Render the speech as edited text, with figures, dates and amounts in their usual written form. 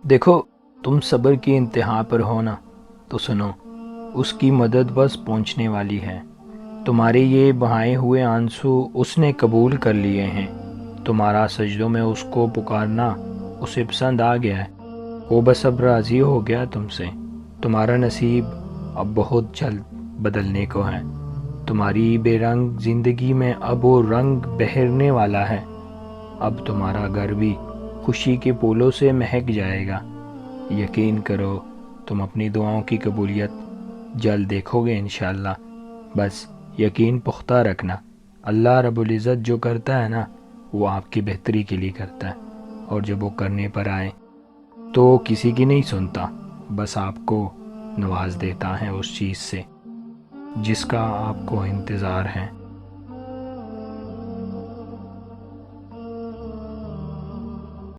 देखो, तुम सब्र की इंतहा पर हो ना, तो सुनो, उसकी मदद बस पहुंचने वाली है। तुम्हारे ये बहाए हुए आंसू उसने कबूल कर लिए हैं। तुम्हारा सजदों में उसको पुकारना उसे पसंद आ गया है। वो बस अब राज़ी हो गया तुमसे। तुम्हारा नसीब अब बहुत जल्द बदलने को है। तुम्हारी बेरंग ज़िंदगी में अब वो रंग बहरने वाला है। अब तुम्हारा घर भी खुशी के फूलों से महक जाएगा। यकीन करो, तुम अपनी दुआओं की कबूलियत जल्द देखोगे इंशाअल्लाह। बस यकीन पुख्ता रखना। अल्लाह रब्बुल इज़्ज़त जो करता है ना, वो आपकी बेहतरी के लिए करता है। और जब वो करने पर आए तो वो किसी की नहीं सुनता, बस आपको नवाज देता है उस चीज़ से जिसका आपको इंतज़ार है।